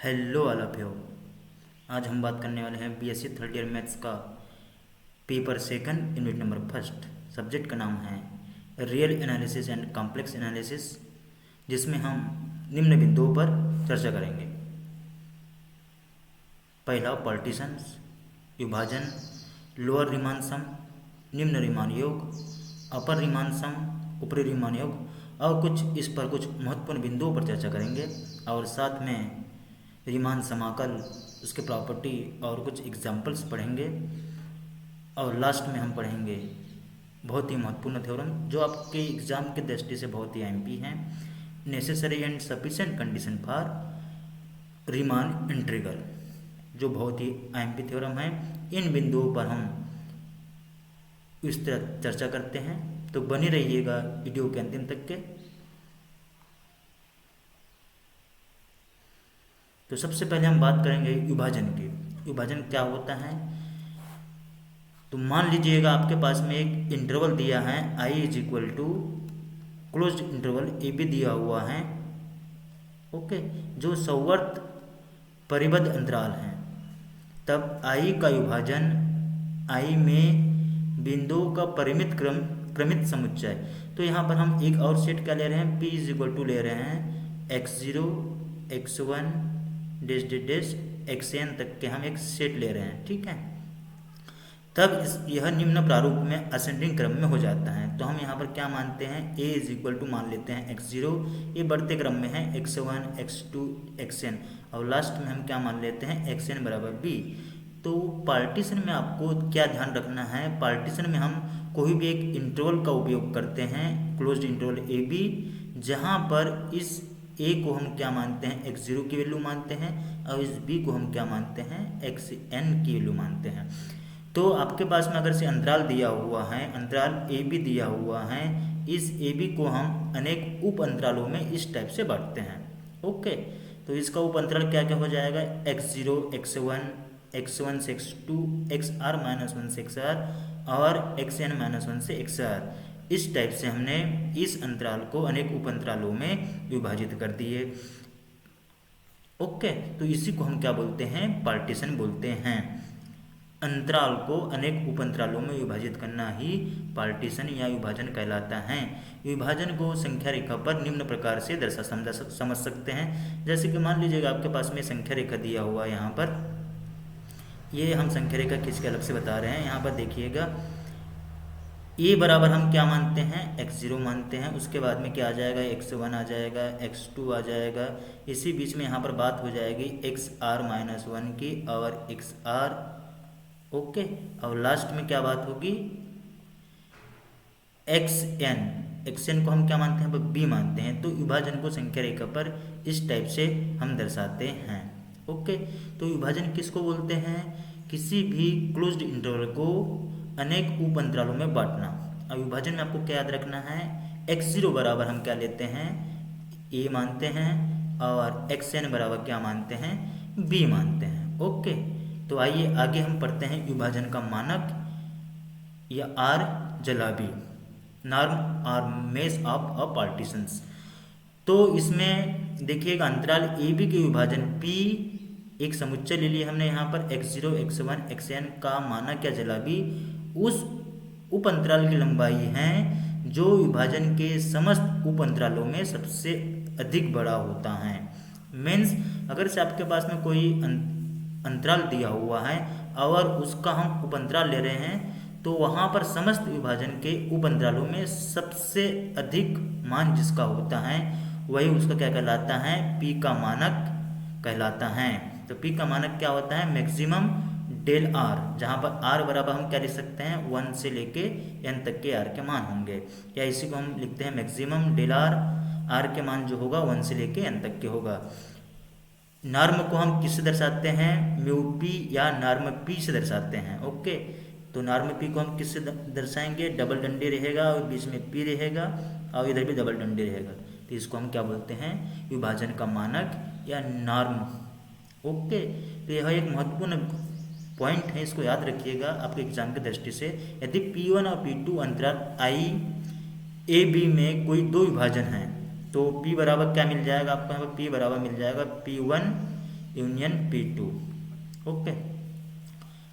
Hello all of you. आज हम बात करने वाले हैं बीएससी थर्ड ईयर मैथ्स का paper second unit number first. Subject का नाम है real analysis and complex analysis, जिसमें हम निम्न बिंदुओं पर चर्चा करेंगे। पहला, पार्टीशंस, विभाजन, लोअर रीमान सम, निम्न रीमान योग, अपर रीमान सम, ऊपरी रीमान योग और कुछ इस पर कुछ महत्वपूर्ण बिंदुओं पर चर्चा करेंगे। और साथ में रीमान समाकल, उसके प्रॉपर्टी और कुछ एग्जाम्पल्स पढ़ेंगे। और लास्ट में हम पढ़ेंगे बहुत ही महत्वपूर्ण थ्योरम जो आपके एग्जाम की दृष्टि से बहुत ही एमपी हैं, necessary and sufficient condition for Riemann integral, जो बहुत ही एमपी थ्योरम है। इन बिंदुओं पर हम इस तरह चर्चा करते हैं, तो बने रहिएगा वीडियो के अंतिम तक के। तो सबसे पहले हम बात करेंगे विभाजन की। विभाजन क्या होता है? तो मान लीजिएगा आपके पास में एक इंटरवल दिया है i is equal to closed interval A B दिया हुआ है, ओके, जो सवर्त परिबद्ध अंतराल है। तब i का विभाजन i में बिंदुओं का परिमित क्रमित समुच्चय। तो यहाँ पर हम एक और सेट क्या ले रहे हैं, p इज इक्वल टू ले रहे हैं x0 x1 dash dash dash xn तक के हम एक सेट ले रहे हैं, ठीक है। तब यह निम्न प्रारूप में असेंडिंग क्रम में हो जाता है। तो हम यहाँ पर क्या मानते हैं, a इज इक्वल टू मान लेते हैं x0, ये बढ़ते क्रम में है x1 x2 xn, और लास्ट में हम क्या मान लेते हैं xn बराबर b। तो पार्टीशन में आपको क्या ध्यान रखना है, पार्टीशन में हम कोई भी एक इंटरवल का उपयोग करते हैं, क्लोज्ड इंटरवल ए बी, जहाँ पर इस a को हम क्या मानते हैं x0 की वैल्यू मानते हैं और इस b को हम क्या मानते हैं xn की वैल्यू मानते हैं। तो आपके पास में अगर से अंतराल दिया हुआ है, अंतराल ए बी दिया हुआ है, इस ए बी को हम अनेक उप अंतरालों में इस टाइप से बांटते हैं, ओके। तो इसका उप अंतराल क्या क्या हो जाएगा, x0 x1 x1 से x2 xr -1 से xr और xn -1 से xr। इस टाइप से हमने इस अंतराल को अनेक उप अंतरालों में विभाजित कर दिए, ओके। तो इसी को हम क्या बोलते हैं, पार्टीशन बोलते हैं। अंतराल को अनेक उप अंतरालों में विभाजित करना ही पार्टीशन या विभाजन कहलाता है। विभाजन को संख्या रेखा पर निम्न प्रकार से समझ सकते हैं। जैसे कि मान लीजिएगा आपके पास में संख्या रेखा दिया हुआ है, यहाँ पर ये हम संख्या रेखा खींच के अलग से बता रहे हैं। यहाँ पर देखिएगा a बराबर हम क्या मानते हैं, x0 मानते हैं, उसके बाद में क्या आ जाएगा, x1 आ जाएगा, x2 आ जाएगा, इसी बीच में यहाँ पर बात हो जाएगी xr -1 की और xr, ओके, और लास्ट में क्या बात होगी xn को हम क्या मानते हैं, b मानते हैं। तो विभाजन को संख्या रेखा पर इस टाइप से हम दर्शाते हैं, ओके। तो विभाजन किसको बोलते हैं, किसी भी क्लोज्ड इंटरवल को अनेक उप अंतरालों में बांटना। अब विभाजन में आपको क्या याद रखना है, x0 बराबर हम क्या लेते हैं, a मानते हैं, और xn बराबर क्या मानते हैं, b मानते हैं, ओके। तो आइए आगे हम पढ़ते हैं विभाजन का मानक या आर जलाबी, नॉर्म और मेज ऑफ अ पार्टीशंस। तो इसमें देखिएगा अंतराल ए बी के विभाजन p एक समुच्चय ले लिया हमने यहाँ पर x0 x1 xn का मानक या जलाबी उस उप अंतराल की लंबाई है जो विभाजन के समस्त उप अंतरालों में सबसे अधिक बड़ा होता है। मीन्स अगर से आपके पास में कोई अंतराल दिया हुआ है और उसका हम उप अंतराल ले रहे हैं, तो वहाँ पर समस्त विभाजन के उप अंतरालों में सबसे अधिक मान जिसका होता है वही उसका क्या कहलाता है, p का मानक कहलाता है। तो p का मानक क्या होता है, मैक्सिमम डेल r, जहाँ पर r बराबर हम क्या लिख सकते हैं, 1 से लेके n तक के r के मान होंगे, या इसी को हम लिखते हैं मैक्सिमम डेल r के मान जो होगा 1 से लेके n तक के होगा। नॉर्म को हम किससे दर्शाते हैं, म्यू p या नॉर्म p से दर्शाते हैं, ओके। तो नॉर्म p को हम किससे दर्शाएंगे, डबल डंडे रहेगा और बीच में p रहेगा और इधर भी डबल डंडे रहेगा, तो इसको हम क्या बोलते हैं, विभाजन का मानक या नॉर्म, ओके। तो यह एक महत्वपूर्ण पॉइंट है, इसको याद रखिएगा आपके एग्जाम की दृष्टि से। यदि P1 और P2 अंतराल I A B में कोई दो विभाजन है, तो P बराबर क्या मिल जाएगा आपको, यहाँ पर P बराबर मिल जाएगा P1 यूनियन P2। ओके,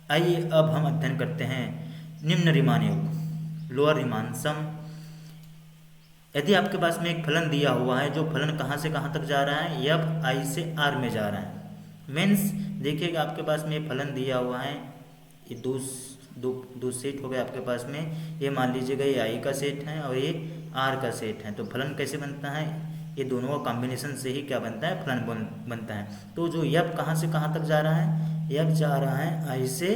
आइए अब हम अध्ययन करते हैं निम्न रीमान योग, लोअर रीमान सम। यदि आपके पास में एक फलन दिया हुआ है, जो फलन कहाँ से कहाँ तक जा रहा है, एफ आई से आर में जा रहा है। मीन्स देखिएगा आपके पास में फलन दिया हुआ है, ये दो सेट हो गए आपके पास में। ये मान लीजिएगा ये आई का सेट है और ये आर का सेट है। तो फलन कैसे बनता है, ये दोनों का कॉम्बिनेशन से ही क्या बनता है, फलन बनता है। तो जो एफ कहाँ से कहाँ तक जा रहा है, एफ जा रहा है आई से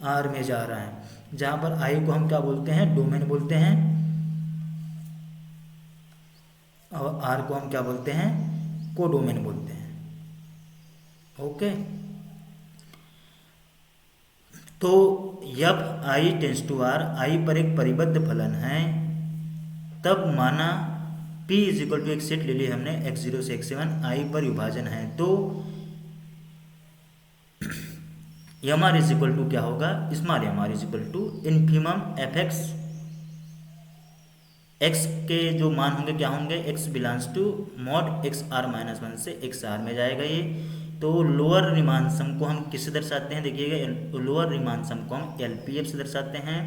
आर में जा रहा है, जहाँ पर आई को हम क्या बोलते हैं, डोमेन बोलते हैं, और आर को हम क्या बोलते हैं, कोडोमेन बोलते हैं। ओके, तो जब आई टेंस टू आर, आई पर एक परिबद्ध फलन है, तब माना P इज इक्वल टू एक सेट ले लिया हमने x0 से x7, आई पर विभाजन है, तो M R is equal to क्या होगा, small M R is equal to infimum F X. X के जो मान होंगे क्या होंगे, X belongs to mod X R minus 1 से एक्स आर में जाएगा ये। तो लोअर रीमान सम को हम किससे दर्शाते हैं, देखिएगा लोअर रीमान सम को हम LPF से दर्शाते हैं,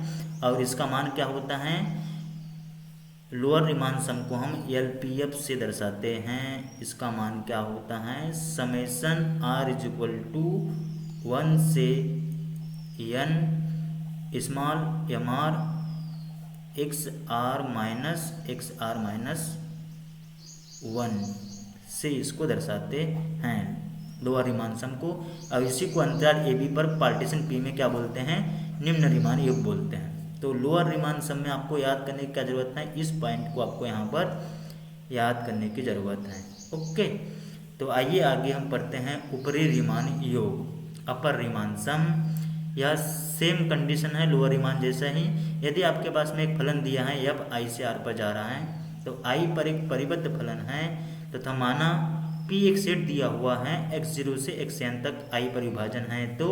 और इसका मान क्या होता है, लोअर रीमान सम को हम LPF से दर्शाते हैं, इसका मान क्या होता है, summation R is equal to 1 से n small M R X R minus 1 से इसको दर्शाते हैं लोअर रीमान सम को। अब इसी को अंतराल AB पर पार्टीशन P में क्या बोलते हैं, निम्न रीमान योग बोलते हैं। तो लोअर रीमान सम में आपको याद करने की क्या जरूरत है, इस पॉइंट को आपको यहाँ पर याद करने की जरूरत है। ओके, तो आइए आगे हम पढ़ते हैं ऊपरी रीमान योग, अपर रीमान सम। यह सेम कंडीशन है लोअर रीमान जैसा ही। यदि आपके पास में एक फलन दिया है, एफ आई से आर पर जा रहा है, तो आई पर एक परिबद्ध फलन है तथा माना P एक सेट दिया हुआ है, x0 से xn तक आई पर विभाजन है, तो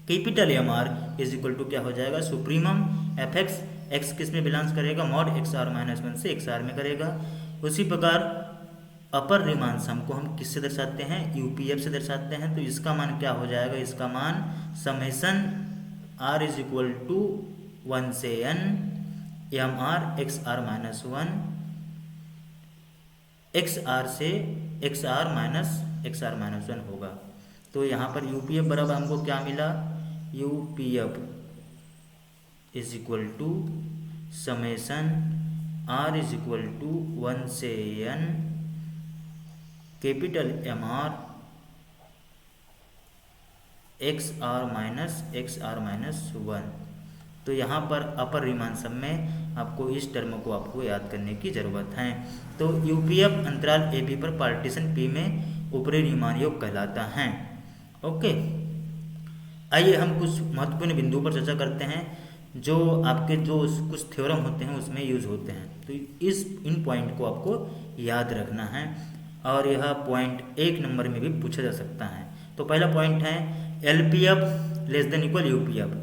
capital M R is equal to क्या हो जाएगा, सुप्रीमम एफ एक्स, एक्स किस में बिलोंग्स करेगा, मॉड एक्स आर माइनस 1 से एक्स आर में करेगा। उसी प्रकार अपर रीमान सम को हम किससे दर्शाते हैं, UPF से दर्शाते हैं। तो इसका मान क्या हो जाएगा, इसका मान summation R is equal to 1 से n M R X R minus 1 X R से एक्स आर माइनस 1 होगा। तो यहाँ पर UPF बराबर हमको क्या मिला, UPF is equal to summation R is equal to 1 से n capital M R X R minus 1। तो यहाँ पर अपर रीमान सम में आपको इस टर्म को आपको याद करने की ज़रूरत है। तो UPF अंतराल AB पर पार्टीशन P में ऊपरी रीमान योग कहलाता है। ओके, आइए हम कुछ महत्वपूर्ण बिंदुओं पर चर्चा करते हैं, जो आपके जो कुछ थ्योरम होते हैं उसमें यूज होते हैं। तो इन पॉइंट को आपको याद रखना है, और यह पॉइंट 1 नंबर में भी पूछा जा सकता है। तो पहला पॉइंट है LPF less than equal UPF।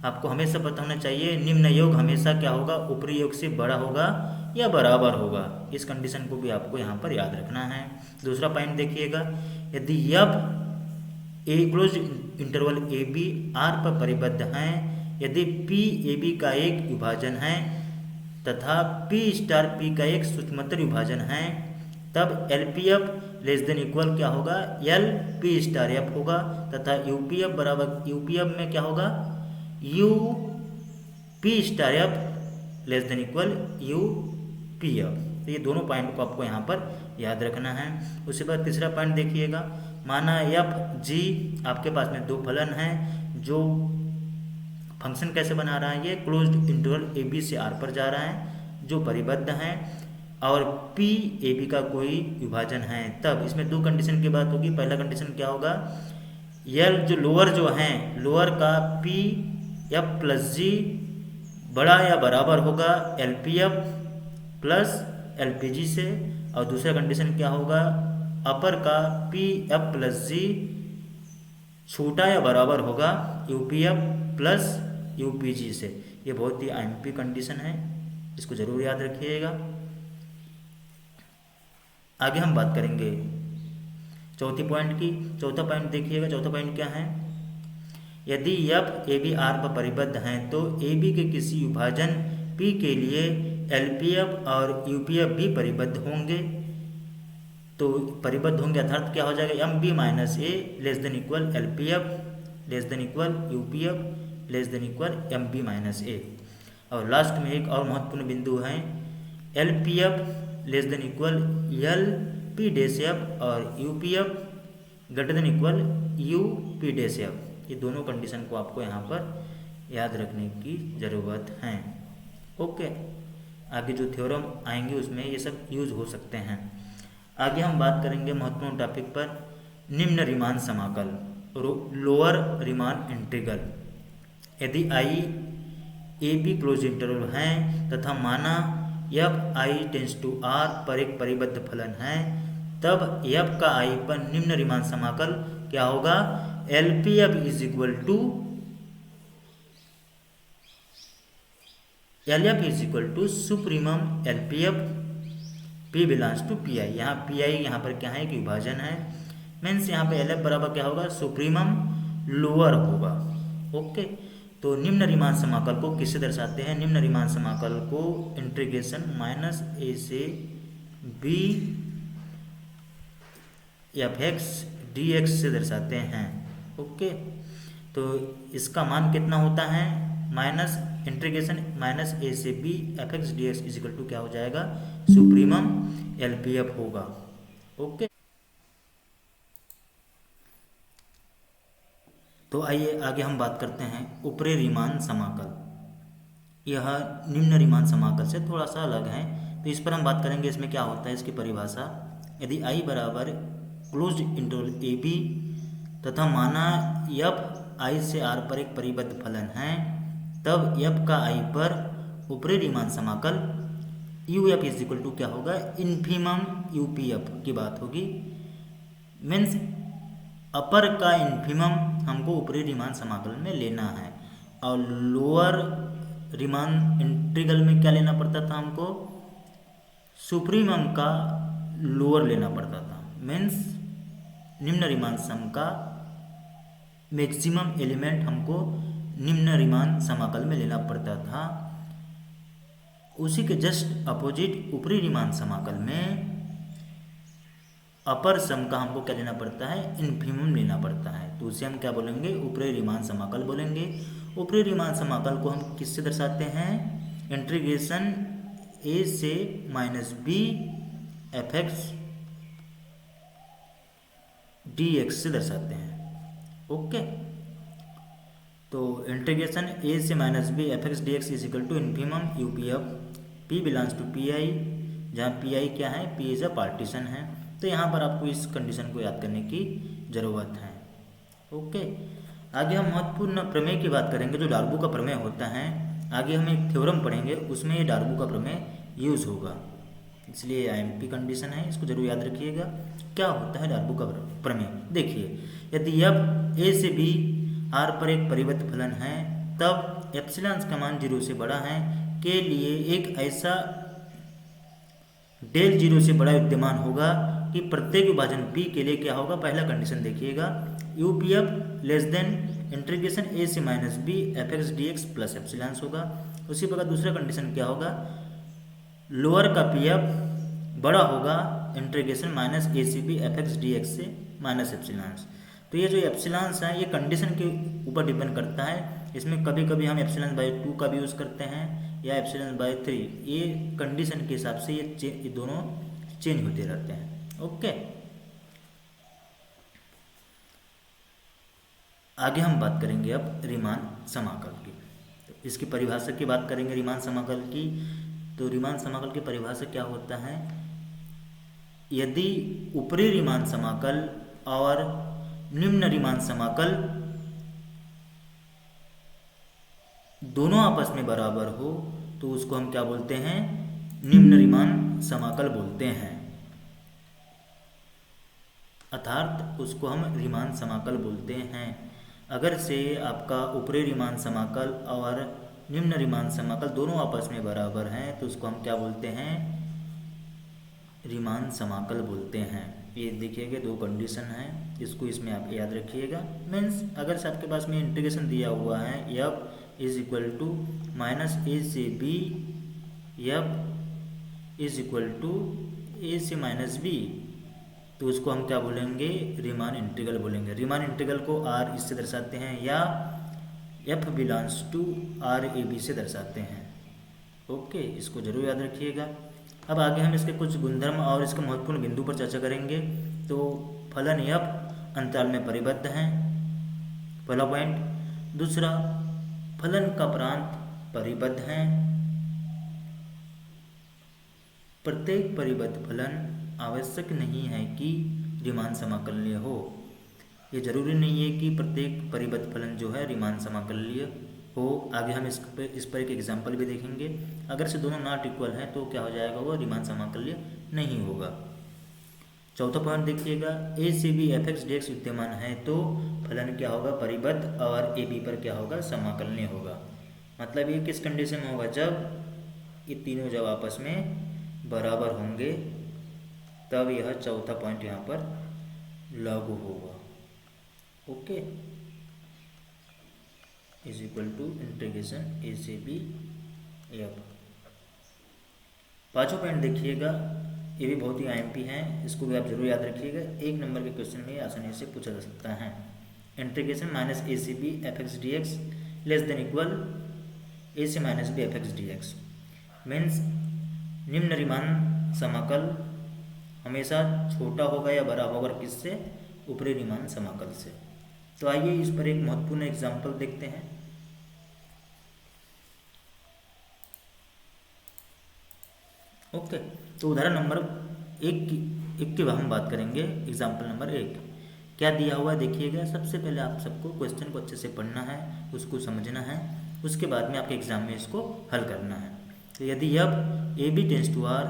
आपको हमेशा पता होना चाहिए निम्न योग हमेशा क्या होगा, ऊपरी योग से बड़ा होगा या बराबर होगा। इस कंडीशन को भी आपको यहाँ पर याद रखना है। दूसरा पॉइंट देखिएगा, यदि F A close interval AB R पर परिबद्ध है, यदि P AB का एक विभाजन है तथा P स्टार P का एक सूक्ष्मतर विभाजन है, तब LPF लेस देन इक्वल क्या होगा, LP स्टार F होगा, तथा UPF बराबर UPF में क्या होगा, UP star F less than equal UPF। तो ये दोनों पॉइंट को आपको यहाँ पर याद रखना है। उसके बाद तीसरा पॉइंट देखिएगा, माना FG आपके पास में दो फलन हैं, जो फंक्शन कैसे बना रहा है, ये क्लोज्ड इंटरवल AB से R पर जा रहा है, जो परिबद्ध है, और P AB का कोई विभाजन है। तब इसमें दो कंडीशन की बात होगी। पहला कंडीशन क्या होगा, L जो लोअर जो है, लोअर का P F प्लस G बड़ा या बराबर होगा LPF प्लस LPG से, और दूसरा कंडीशन क्या होगा, अपर का P F प्लस G छोटा या बराबर होगा UPF प्लस UPG से। ये बहुत ही IMP कंडीशन है, इसको जरूर याद रखिएगा। आगे हम बात करेंगे चौथा पॉइंट देखिएगा। चौथा पॉइंट क्या है, यदि एफ ए बी आर पर परिबद्ध हैं तो ए बी के किसी विभाजन पी के लिए एलपीएफ और यूपीएफ भी परिबद्ध होंगे। तो परिबद्ध होंगे अर्थात क्या हो जाएगा, M B minus A less than equal L P F less than equal U P F less than equal M B minus A. और लास्ट में एक और महत्वपूर्ण बिंदु है, L P F less than equal L P dash F और U P F greater than equal U P dash F. ये दोनों कंडीशन को आपको यहाँ पर याद रखने की ज़रूरत है। ओके, आगे जो थ्योरम आएंगे उसमें ये सब यूज हो सकते हैं। आगे हम बात करेंगे महत्वपूर्ण टॉपिक पर, निम्न रीमान समाकल, लोअर रीमान इंटीग्रल। यदि I A B close interval हैं तथा माना F I tends to R पर एक परिबद्ध फलन है, तब एफ का आई पर निम्न रीमान समाकल क्या होगा, L P F is equal to L F is equal to supremum L P F P belongs to P I. यहाँ पी आई यहाँ पर क्या है कि विभाजन है, मीन्स यहाँ पे एल एफ बराबर क्या होगा, सुप्रीमम लोअर होगा। ओके, तो निम्न रीमान समाकल को किससे दर्शाते हैं, निम्न रीमान समाकल को इंटीग्रेशन माइनस ए से B F X D X से दर्शाते हैं। ओके, तो इसका मान कितना होता है, माइनस इंटीग्रेशन माइनस ए से B F X D X is equal to क्या हो जाएगा, सुप्रीमम एल पी एफ होगा। ओके, तो आइए आगे हम बात करते हैं ऊपरी रीमान समाकल। यह निम्न रीमान समाकल से थोड़ा सा अलग है, तो इस पर हम बात करेंगे। इसमें क्या होता है, इसकी परिभाषा, यदि आई बराबर क्लोज्ड इंटरवल ए बी तथा माना एफ आई से आर पर एक परिबद्ध फलन है, तब एफ का आई पर ऊपरी रीमान समाकल U F is equal to क्या होगा, इन्फीमम यू पी एफ की बात होगी। मीन्स अपर का इन्फीमम हमको ऊपरी रीमान समाकल में लेना है, और लोअर रीमान इंटीग्रल में क्या लेना पड़ता था हमको, सुप्रीमम का लोअर लेना पड़ता था। मीन्स निम्न रीमान सम का मैक्सिमम एलिमेंट हमको निम्न रीमान समाकल में लेना पड़ता था। उसी के जस्ट अपोजिट ऊपरी रीमान समाकल में अपर सम का हमको क्या लेना पड़ता है, इन्फीमम लेना पड़ता है। तो उसे हम क्या बोलेंगे, ऊपरी रीमान समाकल बोलेंगे। ऊपरी रीमान समाकल को हम किससे दर्शाते हैं, इंटीग्रेशन ए से minus B F X D X से दर्शाते हैं। ओके, तो इंटीग्रेशन ए से minus B F X D X is equal to infimum U P F P belongs to P I, जहाँ पी आई क्या है, पी इज अ पार्टीशन है। तो यहाँ पर आपको इस कंडीशन को याद करने की ज़रूरत है। ओके, आगे हम महत्वपूर्ण प्रमेय की बात करेंगे, जो डार्बो का प्रमेय होता है। आगे हम एक थ्योरम पढ़ेंगे, उसमें ये डार्बो का प्रमेय यूज होगा, इसलिए आईएमपी कंडीशन है, इसको जरूर याद रखिएगा। क्या होता है डार्बो का प्रमेय, देखिए, यदि एफ ए से बी आर पर एक परिबद्ध फलन है, तब एप्सिलॉन का मान 0 से बड़ा है के लिए एक ऐसा डेल 0 से बड़ा विद्यमान होगा कि प्रत्येक विभाजन P के लिए क्या होगा, पहला कंडीशन देखिएगा, U P F less than integration A से minus B F X D X plus epsilon होगा। उसी प्रकार दूसरा कंडीशन क्या होगा, लोअर का पी एफ बड़ा होगा integration minus A C B F X D X से माइनस एप्सिलॉन। तो ये जो एप्सिलॉन है ये कंडीशन के ऊपर डिपेंड करता है। इसमें कभी कभी हम एप्सिलॉन बाई 2 का भी यूज़ करते हैं या एप्सिलॉन बाई 3, ये कंडीशन के हिसाब से ये दोनों चेंज होते रहते हैं। ओके, आगे हम बात करेंगे अब रीमान समाकल की। तो इसकी परिभाषा की बात करेंगे रीमान समाकल की। तो रीमान समाकल की परिभाषा क्या होता है, यदि ऊपरी रीमान समाकल और निम्न रीमान समाकल दोनों आपस में बराबर हो तो उसको हम क्या बोलते हैं, निम्न रीमान समाकल बोलते हैं, अर्थात उसको हम रीमान समाकल बोलते हैं। अगर से आपका ऊपरी रीमान समाकल और निम्न रीमान समाकल दोनों आपस में बराबर हैं तो उसको हम क्या बोलते हैं, रीमान समाकल बोलते हैं। ये देखिएगा दो कंडीशन है, इसको इसमें आप याद रखिएगा। मीन्स अगर से आपके पास में इंटीग्रेशन दिया हुआ है F is equal to minus A से B, F is equal to A से माइनस बी, तो उसको हम क्या बोलेंगे, रीमान इंटीग्रल बोलेंगे। रीमान इंटीग्रल को आर इससे दर्शाते हैं या F belongs to R A B से दर्शाते हैं। ओके, इसको जरूर याद रखिएगा। अब आगे हम इसके कुछ गुणधर्म और इसके महत्वपूर्ण बिंदु पर चर्चा करेंगे। तो फलन एफ अंतराल में परिबद्ध है, पहला पॉइंट। दूसरा, फलन का प्रांत परिबद्ध है। प्रत्येक परिबद्ध फलन आवश्यक नहीं है कि रीमान समाकलनीय हो। ये जरूरी नहीं है कि प्रत्येक परिबद्ध फलन जो है रीमान समाकलनीय हो। आगे हम इस पर एक एग्जाम्पल भी देखेंगे। अगर से दोनों नॉट इक्वल हैं तो क्या हो जाएगा, वो रीमान समाकलनीय नहीं होगा। चौथा पॉइंट देखिएगा, ए से B F X D X विद्यमान है तो फलन क्या होगा, परिबद्ध, और ए बी पर क्या होगा, समाकलनीय होगा। मतलब ये किस कंडीशन में होगा, जब ये तीनों जब आपस में बराबर होंगे तब यह चौथा पॉइंट यहाँ पर लागू होगा। Okay, is equal to integration A से बी एफ। पांचों पॉइंट देखिएगा, ये भी बहुत ही आईएमपी हैं, इसको भी आप जरूर याद रखिएगा। एक नंबर के क्वेश्चन में आसानी से पूछा जा सकता है। इंटीग्रेशन माइनस ए से B F X D X less than equal A से minus B F X D X. Means निम्न रीमान समाकल हमेशा छोटा होगा या बड़ा होगा किससे, ऊपरी रीमान समाकल से। तो आइए इस पर एक महत्वपूर्ण एग्जाम्पल देखते हैं। ओके, तो उदाहरण नंबर एक की हम बात करेंगे। एग्जाम्पल नंबर 1 क्या दिया हुआ है देखिएगा। सबसे पहले आप सबको क्वेश्चन को अच्छे से पढ़ना है, उसको समझना है, उसके बाद में आपके एग्जाम में इसको हल करना है। तो यदि अब A B tends to R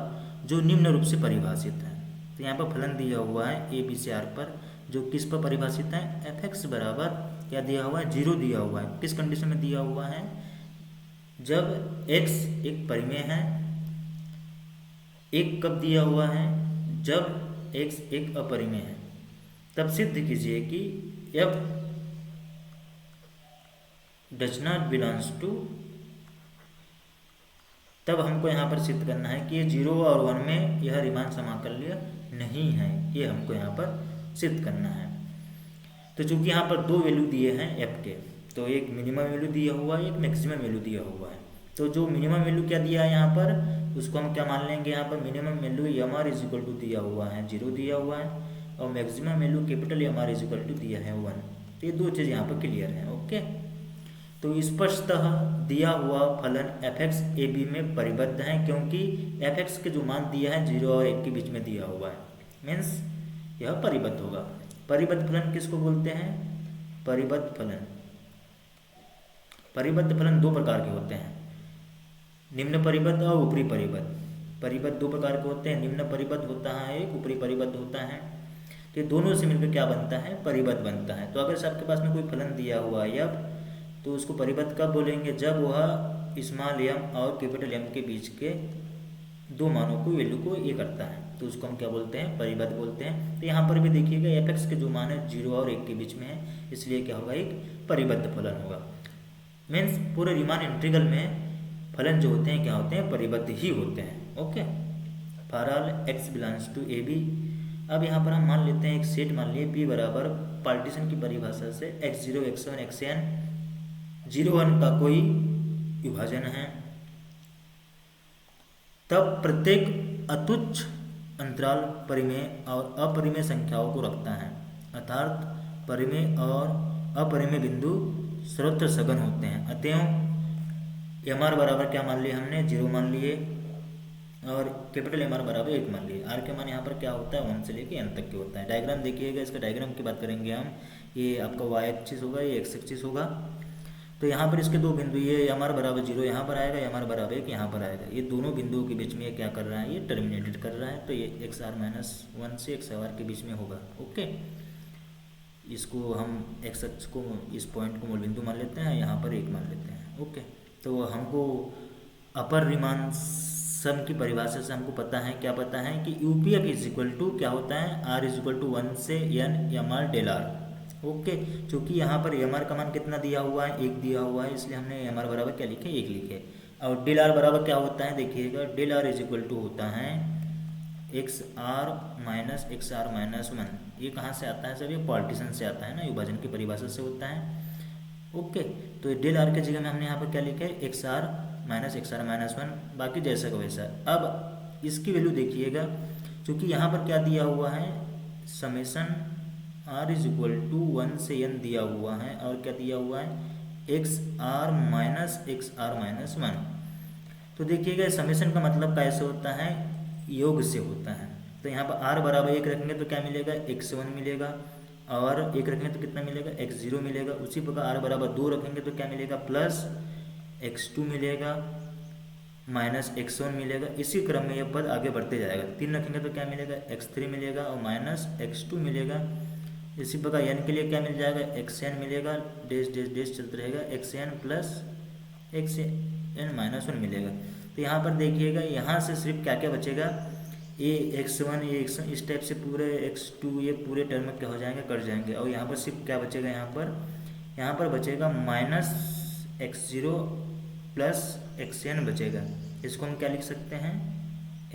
जो निम्न रूप से परिभाषित है, तो यहाँ पर फलन दिया हुआ है ए बी से आर पर, जो किस पर परिभाषित है, एफ एक्स बराबर क्या दिया हुआ है, 0 दिया हुआ है। किस कंडीशन में दिया हुआ है, जब x एक परिमेय है। एक कब दिया हुआ है, जब x एक अपरिमेय है। तब सिद्ध कीजिए कि f does not belongs to, तब हमको यहाँ पर सिद्ध करना है कि ये 0 और 1 में यह रीमान समाकलनीय नहीं है, ये हमको यहाँ पर सिद्ध करना है। तो चूंकि यहाँ पर दो वैल्यू दिए हैं f के, तो एक मिनिमम वैल्यू दिया हुआ है, एक मैक्सिमम वैल्यू दिया हुआ है। तो जो मिनिमम वैल्यू क्या दिया है यहाँ पर, उसको हम क्या मान लेंगे, यहाँ पर minimum value M R is equal to दिया हुआ है 0 दिया हुआ है, और maximum value capital M R is equal to दिया है 1। तो ये दो चीज़ यहाँ पर क्लियर है। ओके, तो स्पष्टतः दिया हुआ फलन एफ एक्स ए बी में परिबद्ध है, क्योंकि एफ एक्स के जो मान दिया है 0 और 1 के बीच में दिया हुआ है। मीन्स यह परिबद्ध होगा। परिबद्ध फलन किसको बोलते हैं, परिबद्ध फलन। परिबद्ध फलन दो प्रकार के होते हैं, निम्न परिबद्ध और ऊपरी परिबद्ध। परिबद्ध दो प्रकार के होते हैं, निम्न परिबद्ध होता है एक, ऊपरी परिबद्ध होता है। तो ये दोनों से मिलकर क्या बनता है, परिबद्ध बनता है। तो अगर आपके पास में कोई फलन दिया हुआ है अब, तो उसको परिबद्ध कब बोलेंगे, जब वह स्मॉल एम और कैपिटल एम के बीच के दो मानों को वैल्यू को ये करता है, तो उसको हम क्या बोलते हैं, परिबद्ध बोलते हैं। तो यहाँ पर भी देखिएगा एफ एक्स के जो मान है 0 और 1 के बीच में है, इसलिए क्या होगा, एक परिबद्ध फलन होगा। मीन्स पूरे रीमान इंटीग्रल में फलन जो होते हैं क्या होते हैं, परिबद्ध ही होते हैं। Okay, for all X belongs to A B. अब यहाँ पर हम मान लेते हैं एक सेट मान लिए P बराबर पार्टीशन की परिभाषा से x0 x1 xn 0 1 का कोई विभाजन है, तब प्रत्येक अतुच्छ अंतराल परिमेय और अपरिमेय संख्याओं को रखता है, अर्थात परिमेय और अपरिमेय बिंदु सर्वत्र सघन होते हैं। अतएव एम आर बराबर क्या मान लिए हमने, 0 मान लिए, और कैपिटल एम आर बराबर 1 मान लिए। आर के मान यहाँ पर क्या होता है, 1 से लेके n तक के होता है। डायग्राम देखिएगा, इसका डायग्राम की बात करेंगे हम। ये आपका y एक्सिस होगा, ये x एक्सिस होगा। तो यहाँ पर इसके दो बिंदु, ये एम आर बराबर 0 यहाँ पर आएगा, एम आर बराबर 1 यहाँ पर आएगा। ये दोनों बिंदुओं के बीच में ये क्या कर रहा है, ये टर्मिनेटेड कर रहा है। तो ये एक्स आर माइनस 1 से एक्स आर के बीच में होगा। ओके, इसको हम एक्स अक्ष को, इस पॉइंट को मूल बिंदु मान लेते हैं, यहाँ पर 1 मान लेते हैं। ओके, तो हमको अपर रीमान सम की परिभाषा से हमको पता है, क्या पता है कि यूपीएफ इज इक्वल टू क्या होता है, आर इज इक्वल टू 1 से N M R del R. Okay, क्योंकि यहाँ पर एम आर का मान कितना दिया हुआ है, 1 दिया हुआ है, इसलिए हमने एम आर बराबर क्या लिखे, 1 लिखे। और डेल आर बराबर क्या होता है, देखिएगा del R is equal to होता है X R minus X R minus 1। ये कहाँ से आता है सर, ये पार्टीशन से आता है ना, विभाजन की परिभाषा से होता है। ओके, तो डेल आर के जगह में हमने यहाँ पर क्या लिखा है, X R minus X R minus 1, बाकी जैसा का वैसा। अब इसकी वैल्यू देखिएगा, क्योंकि यहाँ पर क्या दिया हुआ है, summation R is equal to 1 से n दिया हुआ है, और क्या दिया हुआ है, एक्स आर माइनस 1। तो देखिएगा समेसन का मतलब कैसे होता है, योग से होता है। तो यहाँ पर r बराबर 1 रखेंगे तो क्या मिलेगा, x1 मिलेगा, और 1 रखेंगे तो कितना मिलेगा, x0 मिलेगा। उसी प्रकार r बराबर 2 रखेंगे तो क्या मिलेगा, प्लस x2 मिलेगा, माइनस x1 मिलेगा। इसी क्रम में यह पद आगे बढ़ते जाएगा। 3 रखेंगे तो क्या मिलेगा, x3 मिलेगा और माइनस x2 मिलेगा। इसी प्रकार n के लिए क्या मिल जाएगा, xn मिलेगा, डेश डेश डेश चलते रहेगा, xn प्लस xn माइनस 1 मिलेगा। तो यहाँ पर देखिएगा, यहाँ से सिर्फ क्या क्या बचेगा, ये x1 ये x1 इस टाइप से पूरे x2 ये पूरे टर्म क्या हो जाएंगे, कट जाएंगे। और यहाँ पर सिर्फ क्या बचेगा, यहाँ पर बचेगा माइनस x0 प्लस xn बचेगा। इसको हम क्या लिख सकते हैं,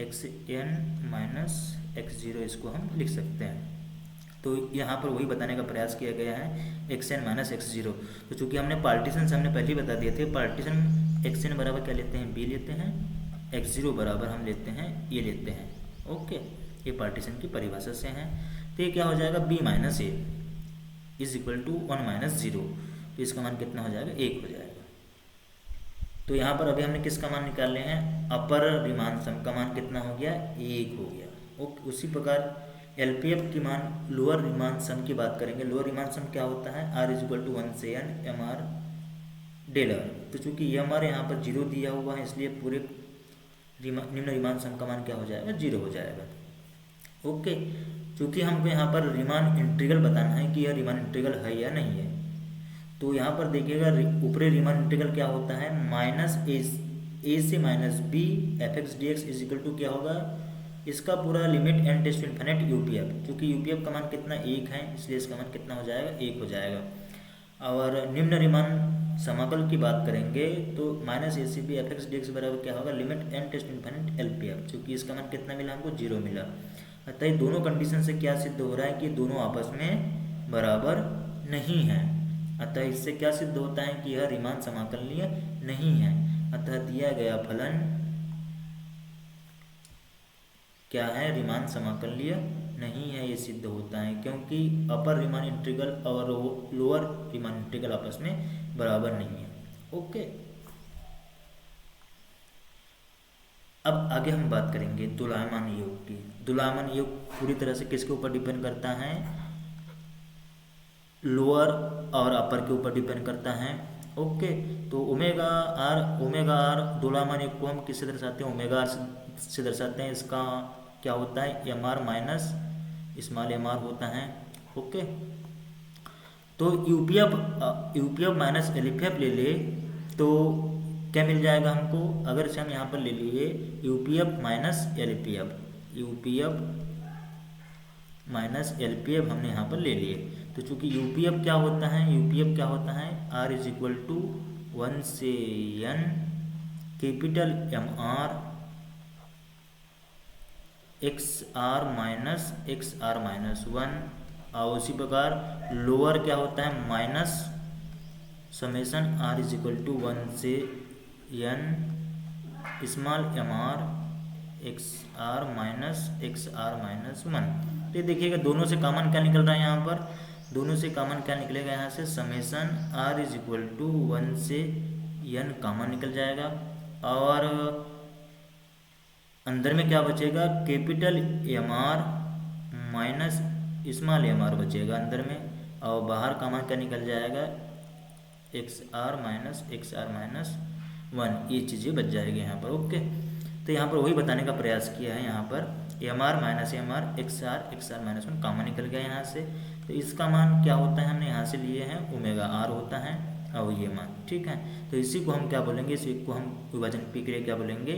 xn माइनस x0, इसको हम लिख सकते हैं। तो यहाँ पर वही बताने का प्रयास किया गया है, xn माइनस x0। तो चूँकि हमने पार्टीशन से हमने पहले ही बता दिए थे, पार्टीशन xn बराबर क्या लेते हैं, b लेते हैं, x0 बराबर हम लेते हैं ये लेते हैं। ओके, ये पार्टीशन की परिभाषा से है। तो ये क्या हो जाएगा, b minus A is equal to 1 minus 0। तो इसका मान कितना हो जाएगा, 1 हो जाएगा। तो यहाँ पर अभी हमने किसका मान निकाले हैं, अपर रीमान सम का मान कितना हो गया, 1 हो गया। ओके, उसी प्रकार एलपीएफ की मान लोअर रीमान सम की बात करेंगे। लोअर रीमान सम क्या होता है, आर इज इक्वल टू 1 से N M R del R. तो चूंकि एम आर यहाँ पर 0 दिया हुआ है, इसलिए पूरे निम्न रीमान सम का मान क्या हो जाएगा, 0 हो जाएगा। ओके, चूंकि हमको यहाँ पर रीमान इंटीग्रल बताना है कि यह रीमान इंटीग्रल है या नहीं है। तो यहाँ पर देखिएगा ऊपरी रीमान इंटीग्रल क्या होता है, माइनस ए से minus B F X D X is equal to क्या होगा, इसका पूरा limit N tends to infinite UPF. क्योंकि यूपीएफ का मान कितना, 1 है, इसलिए इसका मान कितना हो जाएगा, 1 हो जाएगा। और निम्न रीमान समाकल की बात करेंगे तो minus A C B F X D X बराबर क्या होगा, limit N tends to infinite L P F. चूँकि इसका मान कितना मिला हमको, 0 मिला। अतः दोनों कंडीशन से क्या सिद्ध हो रहा है कि दोनों आपस में बराबर नहीं है। अतः इससे क्या सिद्ध होता है कि यह रीमान समाकलनीय नहीं है। अतः दिया गया फलन क्या है, रीमान समाकलनीय नहीं है, ये सिद्ध होता है। क्योंकि अपर रीमान इंटीग्रल और लोअर रीमान इंटीग्रल आपस में बराबर नहीं है। ओके, अब आगे हम बात करेंगे दोलायमान योग की। दोलायमान योग पूरी तरह से किसके ऊपर डिपेंड करता है, लोअर और अपर के ऊपर डिपेंड करता है। ओके, तो ओमेगा आर दोलायमान योग को हम किससे दर्शाते हैं, ओमेगा आर से दर्शाते हैं। इसका क्या होता है, M R minus small M R होता है। ओके, तो यूपीएफ माइनस एलपीएफ ले ले तो क्या मिल जाएगा हमको, अगर से हम यहाँ पर ले लिए यूपीएफ माइनस एलपीएफ हमने यहाँ पर ले लिए। तो चूंकि यूपीएफ क्या होता है, आर इज इक्वल टू 1 से N capital M R X R minus 1। और उसी प्रकार लोअर क्या होता है, minus summation R is equal to 1 से N small M R X R minus 1। तो देखिएगा दोनों से कॉमन क्या निकल रहा है, यहाँ पर दोनों से कॉमन क्या निकलेगा, यहाँ से summation R is equal to 1 से एन कॉमन निकल जाएगा। और अंदर में क्या बचेगा, capital M R minus small M R बचेगा अंदर में। और बाहर कॉमन क्या निकल जाएगा, एक्स आर माइनस 1। ये चीज़ें बच जाएगी यहाँ पर। ओके, तो यहाँ पर वही बताने का प्रयास किया है। यहाँ पर M R minus M R X R minus 1 common निकल गया यहाँ से। तो इसका मान क्या होता है, हमने यहाँ से लिए हैं ओमेगा आर होता है और ये मान, ठीक है। तो इसी को हम क्या बोलेंगे, इसी को हम विभाजन प्रक्रिया क्या बोलेंगे,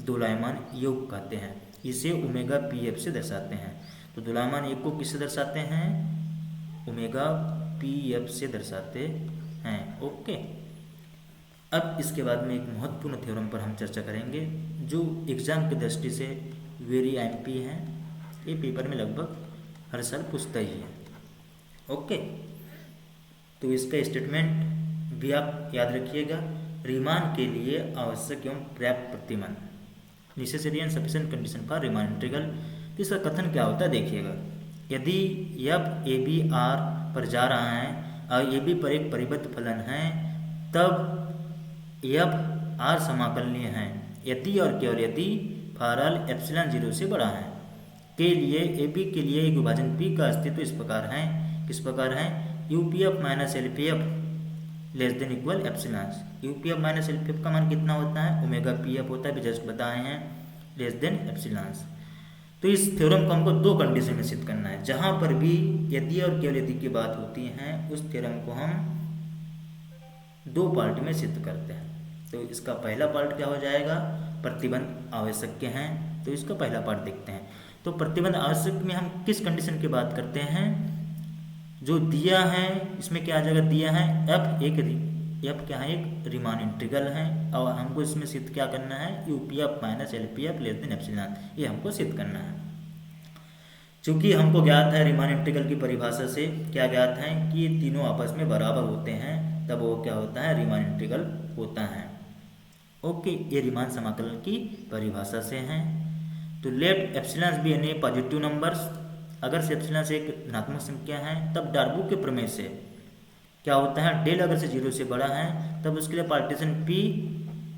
दोलायमान योग कहते हैं। इसे ओमेगा पी एफ से दर्शाते हैं। तो दोलायमान योग को किससे दर्शाते हैं? ओमेगा पी एफ से दर्शाते हैं। ओके, अब इसके बाद में एक महत्वपूर्ण थ्योरम पर हम चर्चा करेंगे जो एग्जाम की दृष्टि से वेरी एमपी है। ये पेपर में लगभग हर साल पूछता ही है। ओके, तो इसका स्टेटमेंट भी आप याद रखिएगा। रीमान के लिए आवश्यक एवं पर्याप्त प्रतिबंध, necessary and sufficient condition for Riemann integral. तो इसका कथन क्या होता है देखिएगा। यदि एफ ए बी आर पर जा रहा है और ए बी पर एक परिबद्ध फलन है, तब एफ आर समाकलनीय है यदि और केवल यदि फॉर एप्सिलॉन 0 से बड़ा है। के लिए ए बी के लिए एक विभाजन पी का अस्तित्व इस प्रकार है। किस प्रकार है? You P F minus L P F less than equal epsilon. You P F minus L P F का मान कितना होता है? ओमेगा पी एफ होता है, भी जस्ट बताए हैं, लेस देन एप्सिलॉन। तो इस थ्योरम को हमको दो कंडीशन में सिद्ध करना है। जहां पर भी यदि और केवल यदि की बात होती है, उस थ्योरम को हम दो पार्ट में सिद्ध करते हैं। तो इसका पहला पार्ट क्या हो जाएगा? प्रतिबंध आवश्यक हैं। तो इसका पहला पार्ट देखते हैं। तो प्रतिबंध आवश्यक में हम किस कंडीशन की बात करते हैं? जो दिया है इसमें क्या आ जाएगा? दिया है एफ क्या है? एक रीमान इंटीग्रल है और हमको इसमें सिद्ध क्या करना है? You P F minus L P F less then epsilon, ये हमको सिद्ध करना है। चूंकि हमको ज्ञात है रीमान इंटीग्रल की परिभाषा से क्या ज्ञात है कि ये तीनों आपस में बराबर होते हैं, तब वो क्या होता है? रीमान इंटीग्रल होता है। ओके, ये रीमान समाकलन की परिभाषा से हैं। तो let epsilon be any positive numbers, अगर से एप्सिलॉन से एक धनात्मक संख्या है, तब डार्बू के प्रमेय से क्या होता है? डेल अगर से 0 से बड़ा है, तब उसके लिए पार्टीशन पी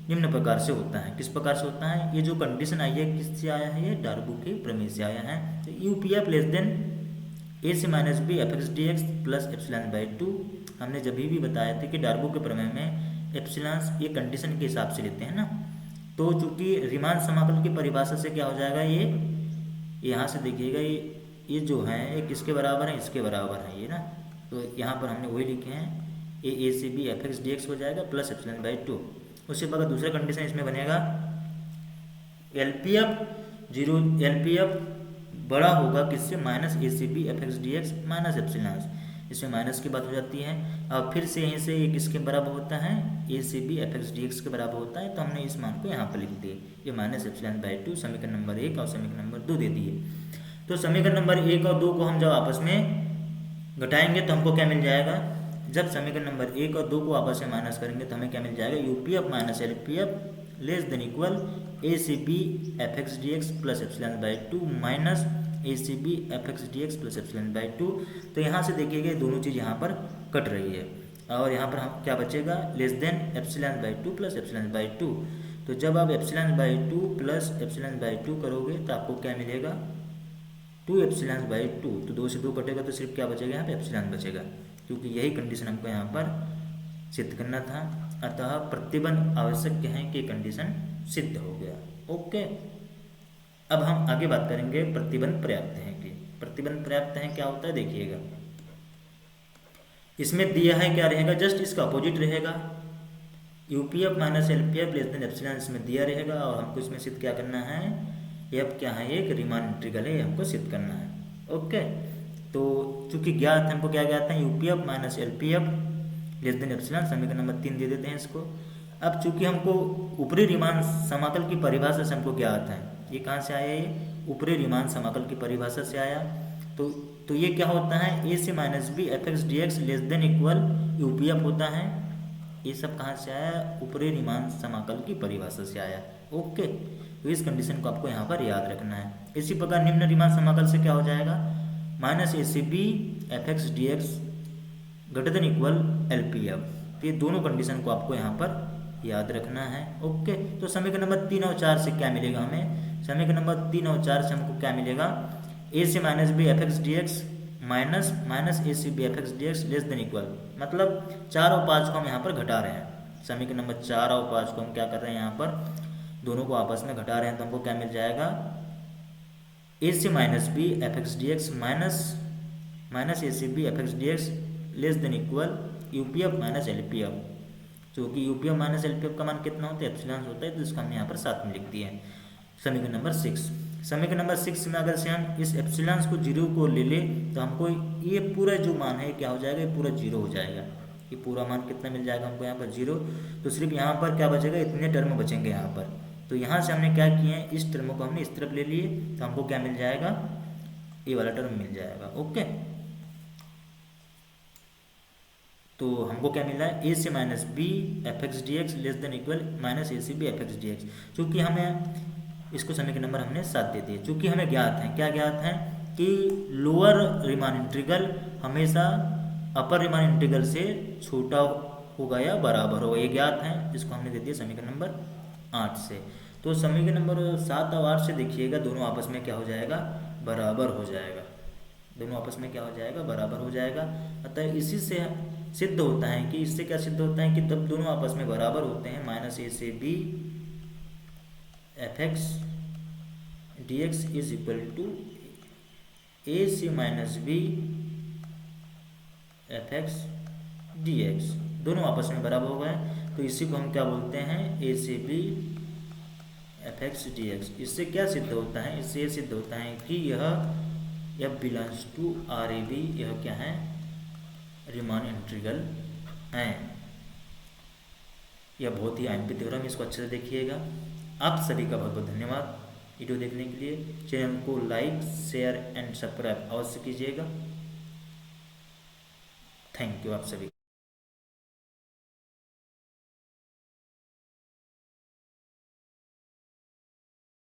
निम्न प्रकार से होता है। किस प्रकार से होता है? ये जो कंडीशन आई है किससे आया है? ये डार्बू के प्रमेय से आया है। तो U P F less than A से minus B F X D X plus epsilon by 2। हमने जब भी बताया था कि डार्बू के प्रमेय में एप्सिलॉन ये कंडीशन के हिसाब से लेते हैं ना। तो चूंकि रीमान समाकल की परिभाषा से क्या हो जाएगा? ये यहाँ से देखिएगा, ये जो है ये किसके बराबर है? इसके बराबर है ये ना। तो यहाँ पर हमने वही लिखे हैं, ए से B F X D X हो जाएगा प्लस एप्सिलॉन बाई 2। उसके बाद दूसरा कंडीशन इसमें बनेगा एल पी एफ बड़ा होगा किससे? Minus A C B F X D X minus epsilon. इसमें माइनस की बात हो जाती है और फिर से यहीं से ये किसके बराबर होता है? A C B F X D X के बराबर होता है। तो हमने इस मान को यहाँ पर लिख दिए, ये माइनस एप्सिलॉन बाई 2 समीकरण नंबर 1 और समीकरण नंबर 2 दे दिए। तो समीकरण नंबर 1 और 2 को हम जब आपस में घटाएंगे तो हमको क्या मिल जाएगा? जब समीकरण नंबर 1 और 2 को आपस में माइनस करेंगे तो हमें क्या मिल जाएगा? U P F minus L P F less than equal A C B F X D X plus epsilon by 2 minus A C B F X D X plus epsilon by 2। तो यहाँ से देखिएगा दोनों चीज़ यहाँ पर cut रही है और यहाँ पर हम क्या बचेगा? Less than epsilon by 2 plus epsilon by 2। तो जब आप epsilon by 2 plus epsilon by 2 करोगे तो आपको क्या मिलेगा? 2 एप्सिलॉन बाई 2। तो 2 से 2 कटेगा तो सिर्फ क्या बचेगा? यहाँ पे एप्सिलॉन बचेगा, क्योंकि यही कंडीशन हमको यहाँ पर सिद्ध करना था। अतः प्रतिबंध आवश्यक है कि कंडीशन सिद्ध हो गया। ओके, अब हम आगे बात करेंगे प्रतिबंध पर्याप्त है कि। प्रतिबंध पर्याप्त है क्या होता है देखिएगा। इसमें दिया है क्या रहेगा? जस्ट इसका अपोजिट रहेगा। You P F minus L P F less then epsilon इसमें दिया रहेगा और हमको इसमें सिद्ध क्या करना है? एफ क्या है? एक रीमान इंटीग्रल है, हमको सिद्ध करना है। ओके, तो चूंकि ज्ञात है, हमको क्या ज्ञात है? You P F minus L P F less then epsilon, समीकरण नंबर 3 दे देते हैं इसको। अब चूंकि हमको ऊपरी रीमान समाकल की परिभाषा से हमको ज्ञात है, ये कहाँ से आया? ये ऊपरी रीमान समाकल की परिभाषा से आया। तो ये क्या होता है? ए से minus B F X D X less than equal U P F होता है। ये सब कहाँ से आया? ऊपरी रीमान समाकल की परिभाषा से आया। ओके, तो इस कंडीशन को आपको यहाँ पर याद रखना है। इसी प्रकार निम्न रीमान समाकल से क्या हो जाएगा? Minus A C B F X D X greater than equal L P F. तो ये दोनों कंडीशन को आपको यहाँ पर याद रखना है। ओके, तो समीकरण नंबर 3 और 4 से क्या मिलेगा हमें? समीकरण नंबर 3 और 4 से हमको क्या मिलेगा? ए से minus B F X D X minus A C B F X D X less than equal, मतलब 4 और 5 को हम यहाँ पर घटा रहे हैं। समीकरण नंबर 4 और 5 को हम क्या कर रहे हैं? यहाँ पर दोनों को आपस में घटा रहे हैं। तो हमको क्या मिल जाएगा? ए से minus B F X D X minus A C B F X D X less than equal U P F minus L P F. क्योंकि U P F minus L P F का मान कितना होता है? Epsilon होता है, तो इसका हमने यहाँ पर साथ में लिख दिया है। समीकरण नंबर 6। समीकरण नंबर 6 में अगर से हम इस एप्सिलॉन को जीरो को ले ले तो हमको ये पूरा जो मान है क्या हो जाएगा, ये पूरा जीरो हो जाएगा। ये पूरा मान कितना मिल जाएगा हमको यहाँ पर जीरो। तो सिर्फ यहाँ पर क्या बचेगा, इतने टर्म बचेंगे यहाँ पर। तो यहाँ से हमने क्या किए हैं, इस टर्म को हमने इस तरफ ले लिए तो हमको क्या मिल जाएगा, ये वाला टर्म मिल जाएगा। ओके, तो हमको क्या मिला है, ए से minus B F X D X less than equal minus A C B F X D X. चूँकि हमें इसको समीकरण नंबर हमने 7 दे दिए। चूँकि हमें ज्ञात है, क्या ज्ञात है कि लोअर रीमान इंटीग्रल हमेशा अपर रीमान इंटीग्रल से छोटा होगा या बराबर होगा, ये ज्ञात है। इसको हमने दे दिया समीकरण नंबर 8 से। तो समीकरण नंबर 7 और 8 से देखिएगा दोनों आपस में क्या हो जाएगा, बराबर हो जाएगा। दोनों आपस में क्या हो जाएगा, बराबर हो जाएगा। अतः इसी से सिद्ध होता है कि, इससे क्या सिद्ध होता है कि जब दोनों आपस में बराबर होते हैं माइनस ए से B F X D X is equal to A से minus B F X D X, दोनों आपस में बराबर हो गए। तो इसी को हम क्या बोलते हैं, ए से B F X D X. इससे क्या सिद्ध होता है, इससे सिद्ध होता है कि यह F belongs to R A B, यह क्या है, रीमान इंटीग्रल है। यह बहुत ही आइम्पी थ्योरम, इसको अच्छे से देखिएगा। आप सभी का बहुत बहुत धन्यवाद वीडियो देखने के लिए। चैनल को लाइक शेयर एंड सब्सक्राइब अवश्य कीजिएगा। थैंक यू आप सभी।